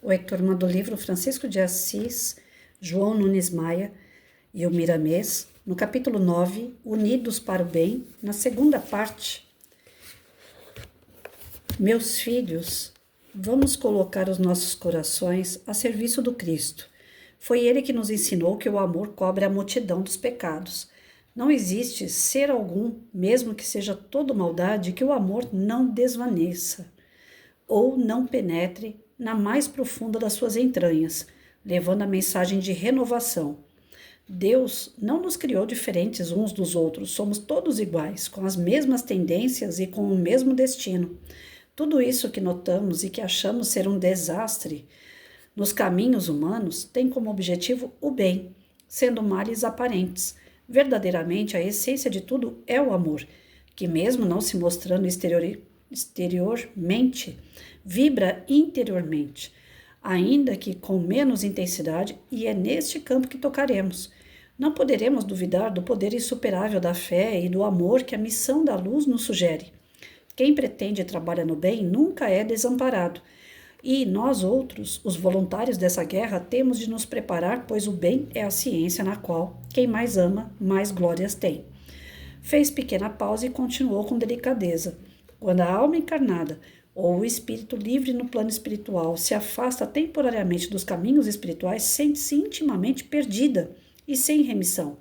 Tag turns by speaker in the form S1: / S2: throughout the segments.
S1: Oi, turma do livro Francisco de Assis, João Nunes Maia e o Miramês, no capítulo 9, Unidos para o Bem, na segunda parte. Meus filhos, vamos colocar os nossos corações a serviço do Cristo. Foi ele que nos ensinou que o amor cobre a multidão dos pecados. Não existe ser algum, mesmo que seja todo maldade, que o amor não desvaneça ou não penetre na mais profunda das suas entranhas, levando a mensagem de renovação. Deus não nos criou diferentes uns dos outros, somos todos iguais, com as mesmas tendências e com o mesmo destino. Tudo isso que notamos e que achamos ser um desastre nos caminhos humanos tem como objetivo o bem, sendo males aparentes. Verdadeiramente, a essência de tudo é o amor, que mesmo não se mostrando exteriormente, vibra interiormente, ainda que com menos intensidade, e é neste campo que tocaremos. Não poderemos duvidar do poder insuperável da fé e do amor que a missão da luz nos sugere. Quem pretende e trabalha no bem nunca é desamparado. E nós outros, os voluntários dessa guerra, temos de nos preparar, pois o bem é a ciência na qual quem mais ama, mais glórias tem. Fez pequena pausa e continuou com delicadeza. Quando a alma encarnada ou o espírito livre no plano espiritual se afasta temporariamente dos caminhos espirituais, sente-se intimamente perdida e sem remissão,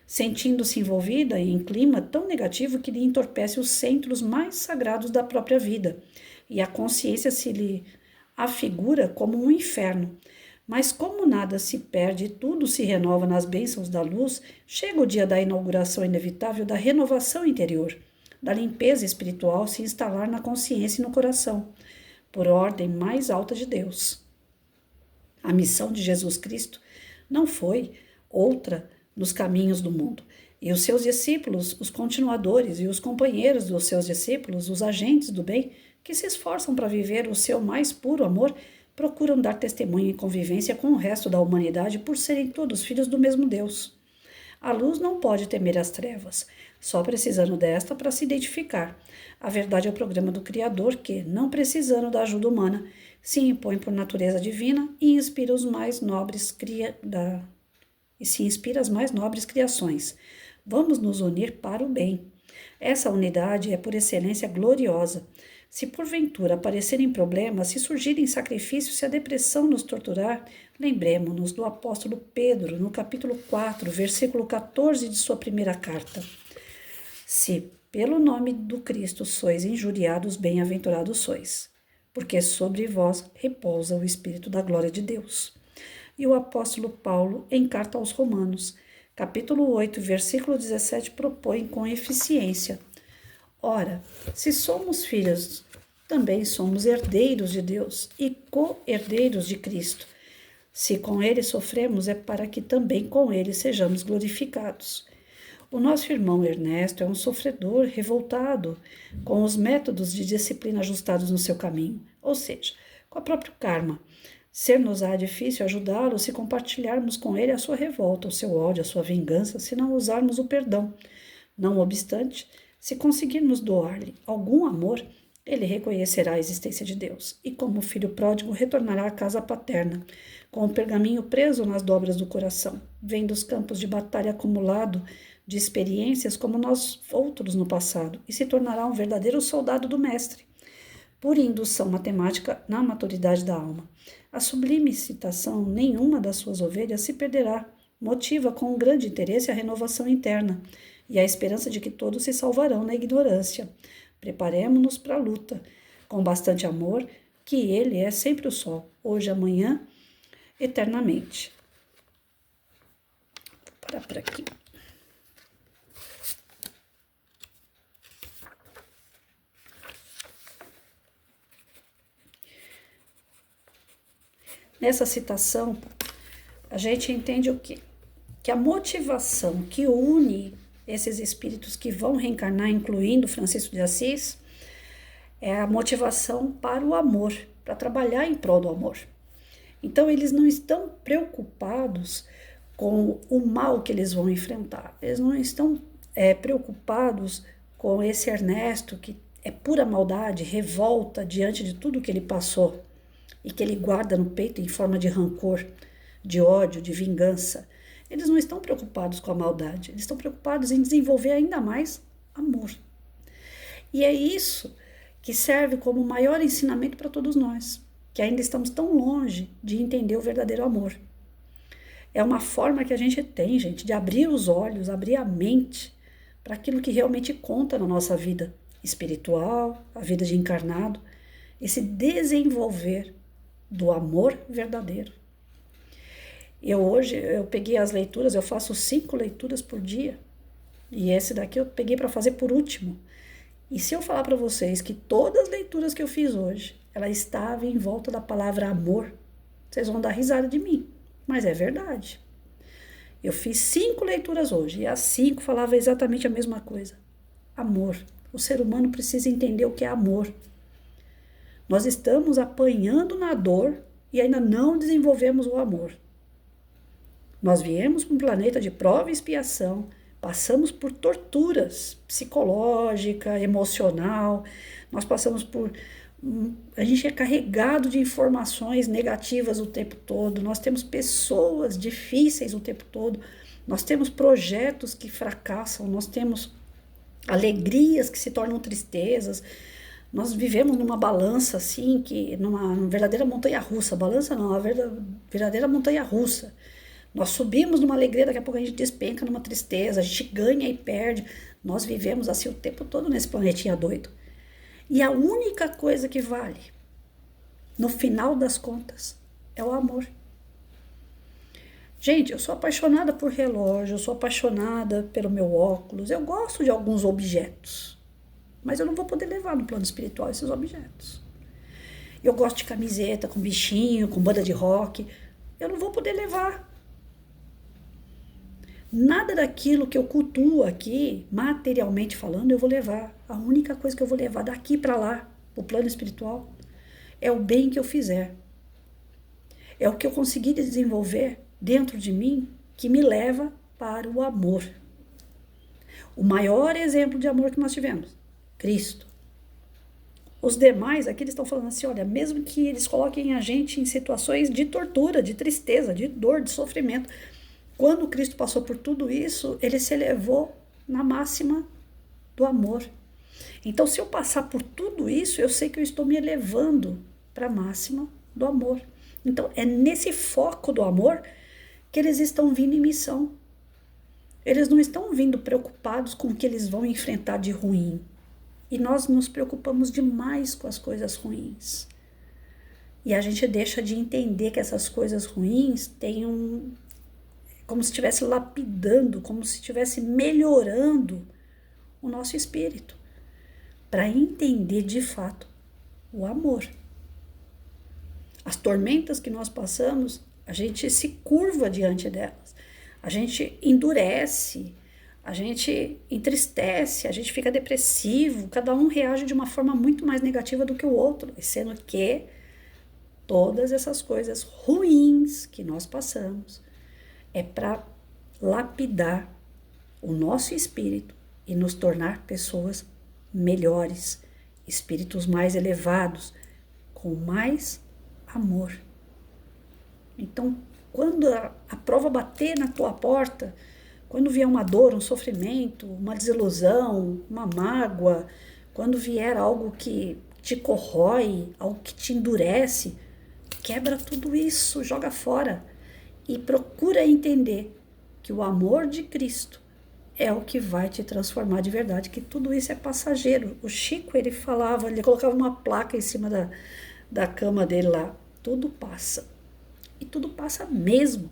S1: sentindo-se envolvida em clima tão negativo que lhe entorpece os centros mais sagrados da própria vida, e a consciência se lhe afigura como um inferno. Mas como nada se perde e tudo se renova nas bênçãos da luz, chega o dia da inauguração inevitável da renovação interior, da limpeza espiritual se instalar na consciência e no coração, por ordem mais alta de Deus. A missão de Jesus Cristo não foi outra nos caminhos do mundo. E os seus discípulos, os continuadores e os companheiros dos seus discípulos, os agentes do bem, que se esforçam para viver o seu mais puro amor, procuram dar testemunho em convivência com o resto da humanidade por serem todos filhos do mesmo Deus. A luz não pode temer as trevas, só precisando desta para se identificar. A verdade é o programa do Criador que, não precisando da ajuda humana, se impõe por natureza divina e inspira as mais nobres criações. Vamos nos unir para o bem. Essa unidade é por excelência gloriosa. Se porventura aparecerem problemas, se surgirem sacrifícios, se a depressão nos torturar, lembremos-nos do apóstolo Pedro, no capítulo 4, versículo 14 de sua primeira carta. Se pelo nome do Cristo sois injuriados, bem-aventurados sois, porque sobre vós repousa o Espírito da glória de Deus. E o apóstolo Paulo, em carta aos Romanos, capítulo 8, versículo 17, propõe com eficiência: ora, se somos filhos, também somos herdeiros de Deus e co-herdeiros de Cristo. Se com ele sofremos, é para que também com ele sejamos glorificados. O nosso irmão Ernesto é um sofredor revoltado com os métodos de disciplina ajustados no seu caminho, ou seja, com o próprio karma. Ser-nos-á difícil ajudá-lo se compartilharmos com ele a sua revolta, o seu ódio, a sua vingança, se não usarmos o perdão. Não obstante, se conseguirmos doar-lhe algum amor, ele reconhecerá a existência de Deus e, como filho pródigo, retornará à casa paterna, com o pergaminho preso nas dobras do coração, vendo os campos de batalha acumulado de experiências como nós outros no passado, e se tornará um verdadeiro soldado do Mestre, por indução matemática na maturidade da alma. A sublime citação nenhuma das suas ovelhas se perderá, motiva com um grande interesse a renovação interna e a esperança de que todos se salvarão na ignorância. Preparemo-nos para a luta, com bastante amor, que ele é sempre o sol, hoje, amanhã, eternamente. Vou parar por aqui. Nessa citação, a gente entende o quê? Que a motivação que une esses espíritos que vão reencarnar, incluindo Francisco de Assis, é a motivação para o amor, para trabalhar em prol do amor. Então, eles não estão preocupados com o mal que eles vão enfrentar. Eles não estão preocupados com esse Ernesto, que é pura maldade, revolta diante de tudo que ele passou. e que ele guarda no peito em forma de rancor, de ódio, de vingança. Eles não estão preocupados com a maldade, eles estão preocupados em desenvolver ainda mais amor. E é isso que serve como maior ensinamento para todos nós, que ainda estamos tão longe de entender o verdadeiro amor. É uma forma que a gente tem, gente, de abrir os olhos, abrir a mente para aquilo que realmente conta na nossa vida espiritual, a vida de encarnado, esse desenvolver do amor verdadeiro. Hoje eu peguei as leituras, eu faço 5 leituras por dia, e esse daqui eu peguei para fazer por último. E se eu falar para vocês que todas as leituras que eu fiz hoje, ela estava em volta da palavra amor, vocês vão dar risada de mim, mas é verdade. Eu fiz 5 leituras hoje, e as 5 falavam exatamente a mesma coisa. Amor. O ser humano precisa entender o que é amor. Nós estamos apanhando na dor e ainda não desenvolvemos o amor. Nós viemos para um planeta de prova e expiação, passamos por torturas psicológica, emocional, nós passamos por... A gente é carregado de informações negativas o tempo todo, nós temos pessoas difíceis o tempo todo, nós temos projetos que fracassam, nós temos alegrias que se tornam tristezas, nós vivemos numa balança assim, numa verdadeira montanha-russa, balança não, uma verdadeira montanha-russa. Nós subimos numa alegria, daqui a pouco a gente despenca numa tristeza, a gente ganha e perde. Nós vivemos assim o tempo todo nesse planetinha doido. E a única coisa que vale, no final das contas, é o amor. Gente, eu sou apaixonada por relógio, eu sou apaixonada pelo meu óculos, eu gosto de alguns objetos, mas eu não vou poder levar no plano espiritual esses objetos. Eu gosto de camiseta com bichinho, com banda de rock, eu não vou poder levar. Nada daquilo que eu cultuo aqui, materialmente falando, eu vou levar. A única coisa que eu vou levar daqui para lá, o plano espiritual, é o bem que eu fizer. É o que eu consegui desenvolver dentro de mim que me leva para o amor. O maior exemplo de amor que nós tivemos, Cristo. Os demais, aqui eles estão falando assim, olha, mesmo que eles coloquem a gente em situações de tortura, de tristeza, de dor, de sofrimento, quando Cristo passou por tudo isso, ele se elevou na máxima do amor. Então, se eu passar por tudo isso, eu sei que eu estou me elevando para a máxima do amor. Então, é nesse foco do amor que eles estão vindo em missão. Eles não estão vindo preocupados com o que eles vão enfrentar de ruim. E nós nos preocupamos demais com as coisas ruins. E a gente deixa de entender que essas coisas ruins têm como se estivesse lapidando, como se estivesse melhorando o nosso espírito, para entender de fato o amor. As tormentas que nós passamos, a gente se curva diante delas, a gente endurece, a gente entristece, a gente fica depressivo, cada um reage de uma forma muito mais negativa do que o outro, sendo que todas essas coisas ruins que nós passamos é para lapidar o nosso espírito e nos tornar pessoas melhores, espíritos mais elevados, com mais amor. Então, quando a prova bater na tua porta, quando vier uma dor, um sofrimento, uma desilusão, uma mágoa, quando vier algo que te corrói, algo que te endurece, quebra tudo isso, joga fora. E procura entender que o amor de Cristo é o que vai te transformar de verdade, que tudo isso é passageiro. O Chico, ele falava, ele colocava uma placa em cima da cama dele lá, tudo passa. E tudo passa mesmo.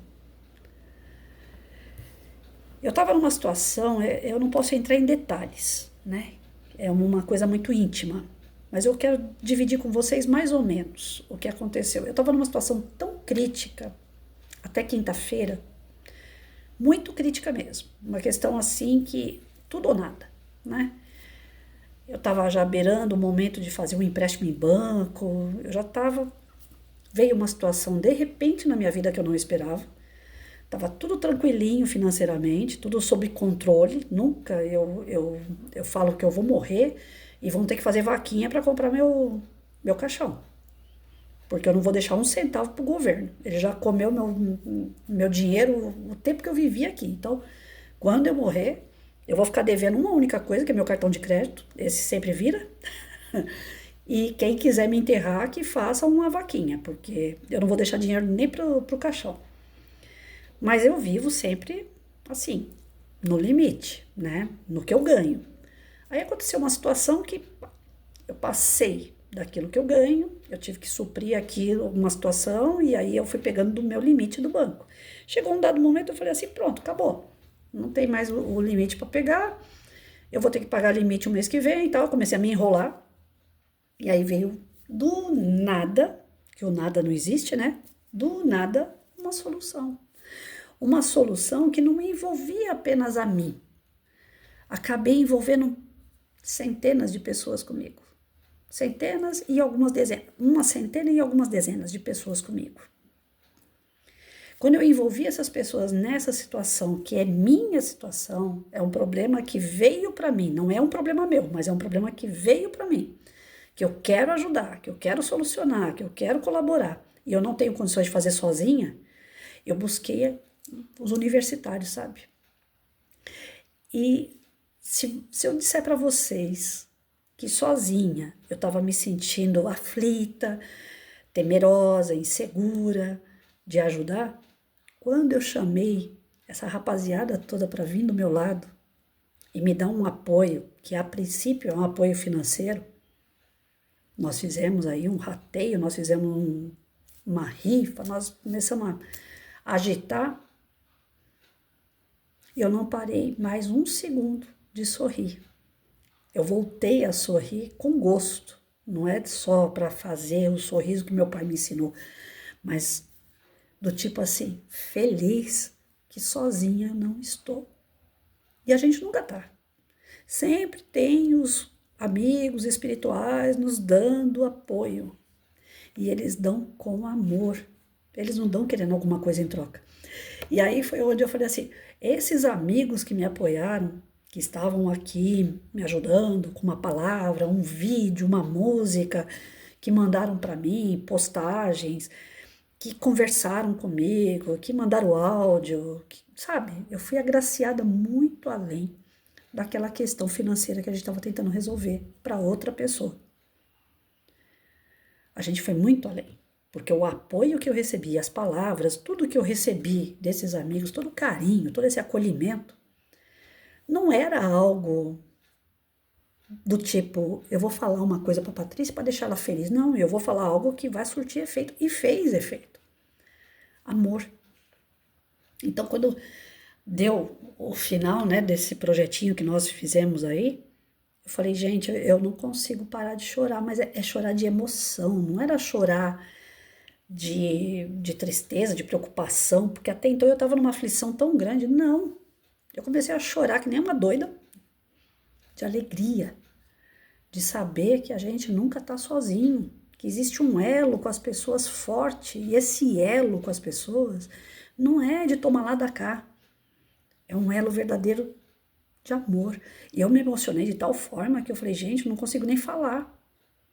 S1: Eu estava numa situação, eu não posso entrar em detalhes, né? É uma coisa muito íntima, mas eu quero dividir com vocês mais ou menos o que aconteceu. Eu estava numa situação tão crítica, até quinta-feira, muito crítica mesmo. Uma questão assim que tudo ou nada, né? Eu estava já beirando o momento de fazer um empréstimo em banco, veio uma situação de repente na minha vida que eu não esperava. Estava tudo tranquilinho financeiramente, tudo sob controle. Nunca eu falo que eu vou morrer e vão ter que fazer vaquinha para comprar meu caixão. porque eu não vou deixar um centavo pro governo. Ele já comeu meu dinheiro o tempo que eu vivi aqui. Então, quando eu morrer, eu vou ficar devendo uma única coisa, que é meu cartão de crédito. Esse sempre vira. E quem quiser me enterrar, que faça uma vaquinha, porque eu não vou deixar dinheiro nem pro caixão. Mas eu vivo sempre assim, no limite, né? No que eu ganho. Aí aconteceu uma situação que eu passei daquilo que eu ganho, eu tive que suprir aquilo, uma situação, e aí eu fui pegando do meu limite do banco. Chegou um dado momento, eu falei assim, pronto, acabou. Não tem mais o limite para pegar, eu vou ter que pagar limite o mês que vem e tal. Eu comecei a me enrolar, e aí veio do nada, que o nada não existe, né? Do nada, uma solução. Uma solução que não envolvia apenas a mim. Acabei envolvendo centenas de pessoas comigo. Centenas e algumas dezenas. Uma centena e algumas dezenas de pessoas comigo. Quando eu envolvi essas pessoas nessa situação, que é minha situação, é um problema que veio para mim, não é um problema meu, mas é um problema que veio para mim, que eu quero ajudar, que eu quero solucionar, que eu quero colaborar, e eu não tenho condições de fazer sozinha, eu busquei os universitários, sabe? E se eu disser para vocês que sozinha eu estava me sentindo aflita, temerosa, insegura de ajudar, quando eu chamei essa rapaziada toda para vir do meu lado e me dar um apoio, que a princípio é um apoio financeiro, nós fizemos aí um rateio, nós fizemos uma rifa, nós começamos a agitar, e eu não parei mais um segundo de sorrir. Eu voltei a sorrir com gosto. Não é só para fazer o sorriso que meu pai me ensinou, mas do tipo assim, feliz que sozinha eu não estou. E a gente nunca tá. Sempre tem os amigos espirituais nos dando apoio. E eles dão com amor. Eles não dão querendo alguma coisa em troca. E aí foi onde eu falei assim, esses amigos que me apoiaram, que estavam aqui me ajudando com uma palavra, um vídeo, uma música, que mandaram para mim, postagens, que conversaram comigo, que mandaram áudio, sabe? Eu fui agraciada muito além daquela questão financeira que a gente estava tentando resolver para outra pessoa. A gente foi muito além, porque o apoio que eu recebi, as palavras, tudo que eu recebi desses amigos, todo o carinho, todo esse acolhimento, não era algo do tipo, eu vou falar uma coisa para Patrícia para deixar ela feliz. Não, eu vou falar algo que vai surtir efeito. E fez efeito. Amor. Então, quando deu o final, né, desse projetinho que nós fizemos aí, eu falei, gente, eu não consigo parar de chorar, mas é chorar de emoção, não era chorar de tristeza, de preocupação, porque até então eu estava numa aflição tão grande. Não, eu comecei a chorar que nem uma doida, de alegria, de saber que a gente nunca está sozinho, que existe um elo com as pessoas forte, e esse elo com as pessoas não é de tomar lá da cá, é um elo verdadeiro de amor. E eu me emocionei de tal forma que eu falei, gente, não consigo nem falar.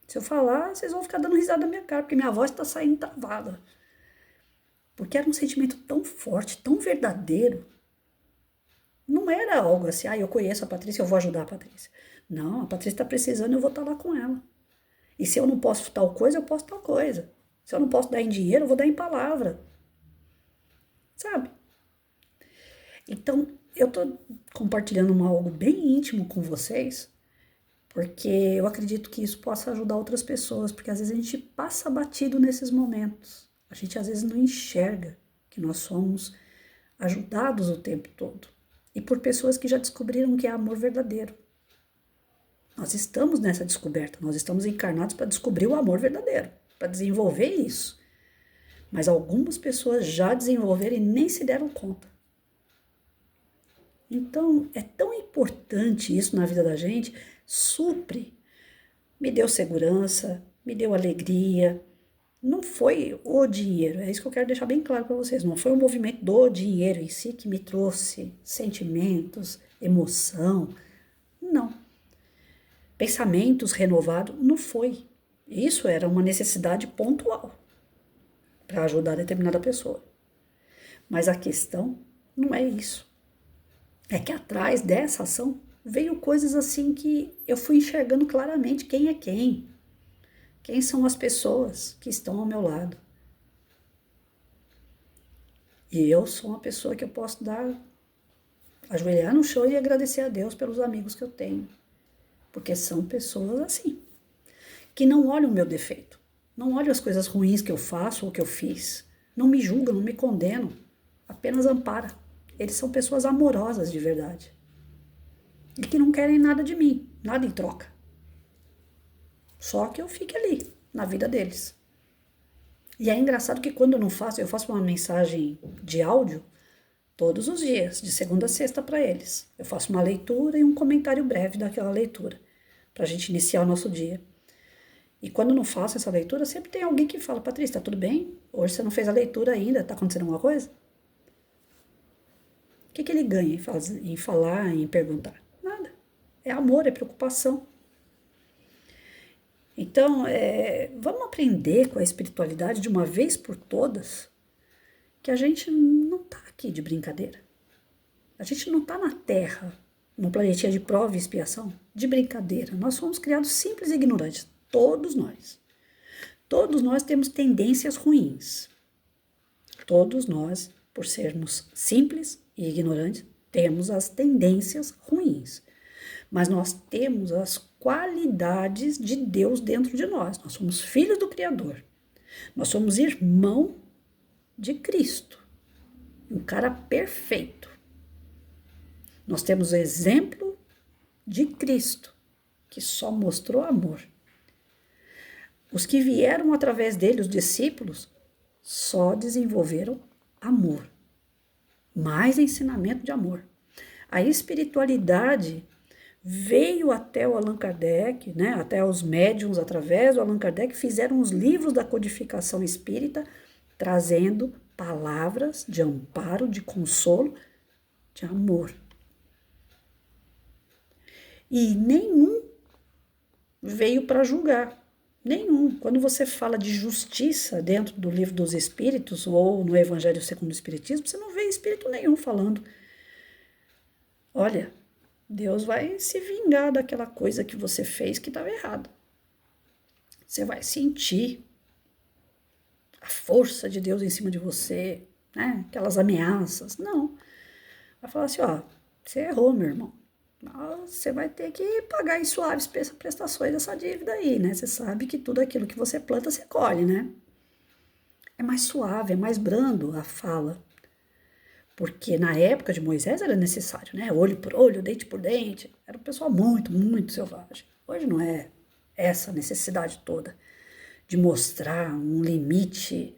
S1: Se eu falar, vocês vão ficar dando risada na minha cara, porque minha voz está saindo travada. Porque era um sentimento tão forte, tão verdadeiro. Não era algo assim, eu conheço a Patrícia, eu vou ajudar a Patrícia. Não, a Patrícia está precisando, eu vou estar lá com ela. E se eu não posso tal coisa, eu posso tal coisa. Se eu não posso dar em dinheiro, eu vou dar em palavra. Sabe? Então, eu estou compartilhando algo bem íntimo com vocês, porque eu acredito que isso possa ajudar outras pessoas, porque às vezes a gente passa batido nesses momentos. A gente às vezes não enxerga que nós somos ajudados o tempo todo. E por pessoas que já descobriram que é amor verdadeiro. Nós estamos nessa descoberta, nós estamos encarnados para descobrir o amor verdadeiro, para desenvolver isso. Mas algumas pessoas já desenvolveram e nem se deram conta. Então, é tão importante isso na vida da gente, supre. Me deu segurança, me deu alegria. Não foi o dinheiro, é isso que eu quero deixar bem claro para vocês. Não foi o movimento do dinheiro em si que me trouxe sentimentos, emoção. Não. Pensamentos renovados, não foi. Isso era uma necessidade pontual. para ajudar determinada pessoa. Mas a questão não é isso. É que atrás dessa ação veio coisas assim que eu fui enxergando claramente quem é quem. Quem são as pessoas que estão ao meu lado. E eu sou uma pessoa que eu posso ajoelhar no chão e agradecer a Deus pelos amigos que eu tenho. Porque são pessoas assim, que não olham o meu defeito, não olham as coisas ruins que eu faço ou que eu fiz, não me julgam, não me condenam, apenas amparam. Eles são pessoas amorosas de verdade e que não querem nada de mim, nada em troca. Só que eu fique ali, na vida deles. E é engraçado que quando eu faço uma mensagem de áudio todos os dias, de segunda a sexta para eles. Eu faço uma leitura e um comentário breve daquela leitura, para a gente iniciar o nosso dia. E quando eu não faço essa leitura, sempre tem alguém que fala: Patrícia, tá tudo bem? Hoje você não fez a leitura ainda, tá acontecendo alguma coisa? O que ele ganha em falar, em perguntar? Nada. É amor, é preocupação. Então, vamos aprender com a espiritualidade de uma vez por todas que a gente não está aqui de brincadeira. A gente não está na Terra, num planetinha de prova e expiação, de brincadeira. Nós fomos criados simples e ignorantes, todos nós. Todos nós temos tendências ruins. Todos nós, por sermos simples e ignorantes, temos as tendências ruins. Mas nós temos as qualidades de Deus dentro de nós. Nós somos filhos do Criador. Nós somos irmão de Cristo. Um cara perfeito. Nós temos o exemplo de Cristo, que só mostrou amor. Os que vieram através dele, os discípulos, só desenvolveram amor. Mais ensinamento de amor. A espiritualidade veio até o Allan Kardec, né, até os médiuns através do Allan Kardec, fizeram os livros da codificação espírita, trazendo palavras de amparo, de consolo, de amor. E nenhum veio para julgar. Nenhum. Quando você fala de justiça dentro do livro dos Espíritos ou no Evangelho segundo o Espiritismo, você não vê espírito nenhum falando: olha, Deus vai se vingar daquela coisa que você fez que estava errada. Você vai sentir a força de Deus em cima de você, né? Aquelas ameaças. Não. Vai falar assim: ó, você errou, meu irmão. Você vai ter que pagar em suaves prestações dessa dívida aí, né? Você sabe que tudo aquilo que você planta, você colhe, né? É mais suave, é mais brando a fala. Porque na época de Moisés era necessário, né? Olho por olho, dente por dente. Era um pessoal muito, muito selvagem. Hoje não é essa necessidade toda de mostrar um limite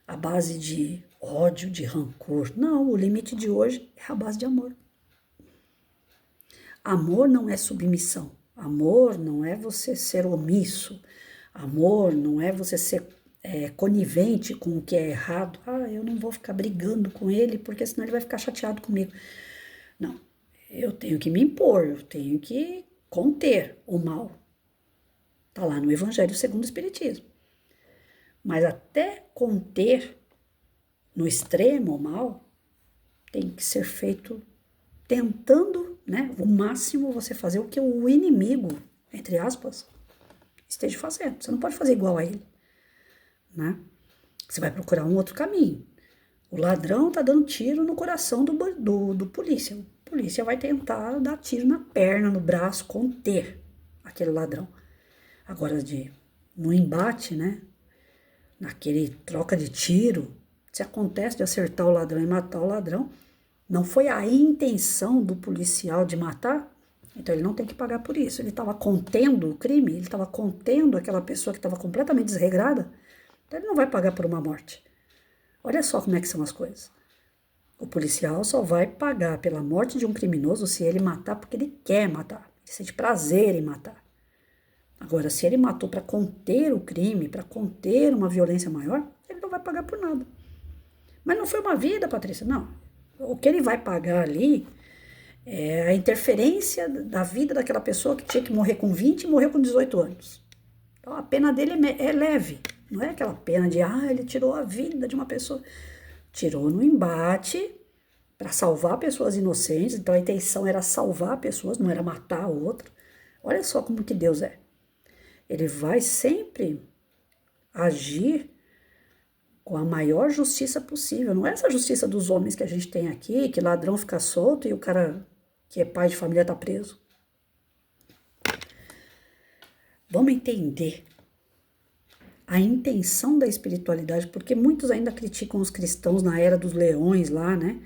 S1: à base de ódio, de rancor. Não, o limite de hoje é a base de amor. Amor não é submissão. Amor não é você ser omisso. Amor não é você ser conivente com o que é errado. Eu não vou ficar brigando com ele, porque senão ele vai ficar chateado comigo. Não, eu tenho que me impor, eu tenho que conter o mal. Está lá no Evangelho segundo o Espiritismo. Mas até conter no extremo o mal, tem que ser feito tentando, né, o máximo você fazer o que o inimigo, entre aspas, esteja fazendo. Você não pode fazer igual a ele, né? Você vai procurar um outro caminho. O ladrão tá dando tiro no coração do polícia. O polícia vai tentar dar tiro na perna, no braço, conter aquele ladrão. Agora, no embate, né, naquele troca de tiro, se acontece de acertar o ladrão e matar o ladrão, não foi a intenção do policial de matar, então ele não tem que pagar por isso. Ele estava contendo o crime, ele estava contendo aquela pessoa que estava completamente desregrada, então ele não vai pagar por uma morte. Olha só como é que são as coisas. O policial só vai pagar pela morte de um criminoso se ele matar porque ele quer matar, ele sente prazer em matar. Agora, se ele matou para conter o crime, para conter uma violência maior, ele não vai pagar por nada. Mas não foi uma vida, Patrícia, não. O que ele vai pagar ali é a interferência da vida daquela pessoa que tinha que morrer com 20 e morreu com 18 anos. Então, a pena dele é leve. Não é aquela pena de, ele tirou a vida de uma pessoa. Tirou no embate para salvar pessoas inocentes, então a intenção era salvar pessoas, não era matar a outra. Olha só como que Deus é. Ele vai sempre agir com a maior justiça possível. Não é essa justiça dos homens que a gente tem aqui, que ladrão fica solto e o cara que é pai de família tá preso. Vamos entender a intenção da espiritualidade, porque muitos ainda criticam os cristãos na era dos leões lá, né?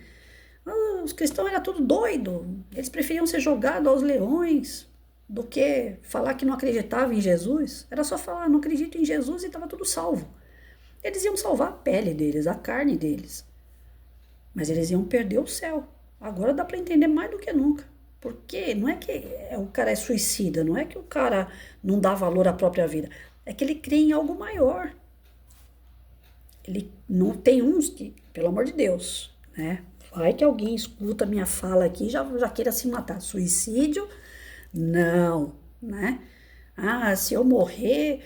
S1: Os cristãos eram tudo doido, eles preferiam ser jogados aos leões do que falar que não acreditavam em Jesus. Era só falar, não acredito em Jesus e estava tudo salvo. Eles iam salvar a pele deles, a carne deles, mas eles iam perder o céu. Agora dá para entender mais do que nunca. Porque não é que o cara é suicida, não é que o cara não dá valor à própria vida, é que ele crê em algo maior. Ele não tem uns que, pelo amor de Deus, né? Vai que alguém escuta minha fala aqui e já queira se matar. Suicídio, não, né? Se eu morrer,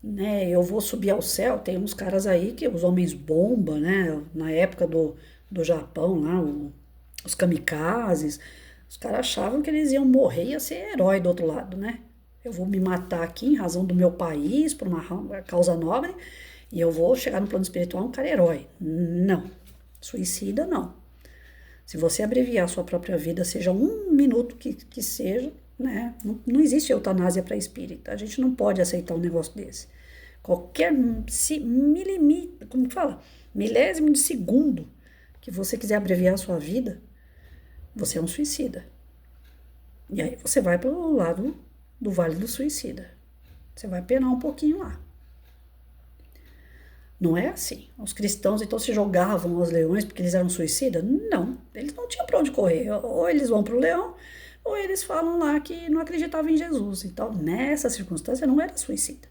S1: né, eu vou subir ao céu. Tem uns caras aí que os homens bomba, né? Na época do Japão, lá, os kamikazes, os caras achavam que eles iam morrer e ia ser herói do outro lado, né? Eu vou me matar aqui em razão do meu país, por uma causa nobre, e eu vou chegar no plano espiritual um cara herói. Não. Suicida, não. Se você abreviar a sua própria vida, seja 1 minuto que seja, né? Não existe eutanásia para espírita. A gente não pode aceitar um negócio desse. Qualquer como fala? Milésimo de segundo que você quiser abreviar a sua vida, você é um suicida. E aí você vai para o lado do Vale do Suicida. Você vai penar um pouquinho lá. Não é assim. Os cristãos então se jogavam aos leões porque eles eram suicidas? Não, eles não tinham para onde correr. Ou eles vão para o leão, ou eles falam lá que não acreditavam em Jesus. Então, nessa circunstância, não era suicida.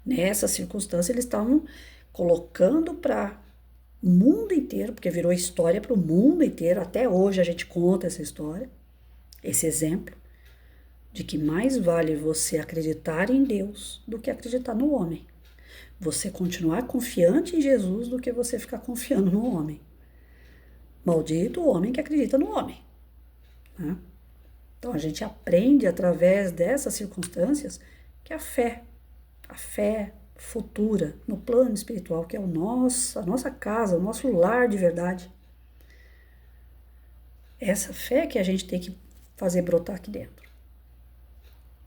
S1: Nessa circunstância, eles estavam colocando para o mundo inteiro, porque virou história para o mundo inteiro. Até hoje a gente conta essa história, esse exemplo, de que mais vale você acreditar em Deus do que acreditar no homem. Você continuar confiante em Jesus do que você ficar confiando no homem. Maldito o homem que acredita no homem, né? Então a gente aprende através dessas circunstâncias que a fé futura no plano espiritual, que é a nossa casa, o nosso lar de verdade, essa fé que a gente tem que fazer brotar aqui dentro.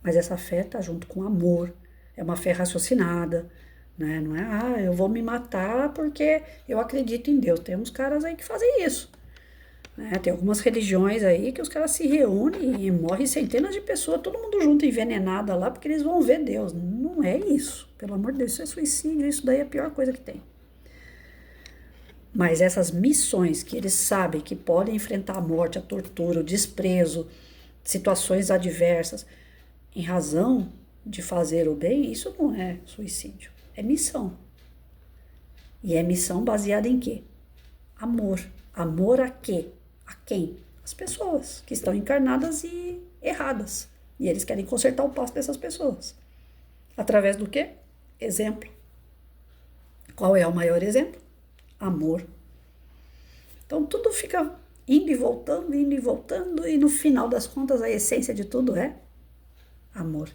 S1: Mas essa fé está junto com amor, é uma fé raciocinada, né? Não é, eu vou me matar porque eu acredito em Deus. Tem uns caras aí que fazem isso, né? Tem algumas religiões aí que os caras se reúnem e morrem centenas de pessoas, todo mundo junto, envenenada lá, porque eles vão ver Deus. Não é isso, pelo amor de Deus, isso é suicídio, isso daí é a pior coisa que tem. Mas essas missões que eles sabem que podem enfrentar a morte, a tortura, o desprezo, situações adversas, em razão de fazer o bem, isso não é suicídio, é missão. E é missão baseada em quê? Amor. Amor a quê? A quem? As pessoas que estão encarnadas e erradas. E eles querem consertar o passo dessas pessoas. Através do quê? Exemplo. Qual é o maior exemplo? Amor. Então tudo fica indo e voltando, e no final das contas a essência de tudo é amor.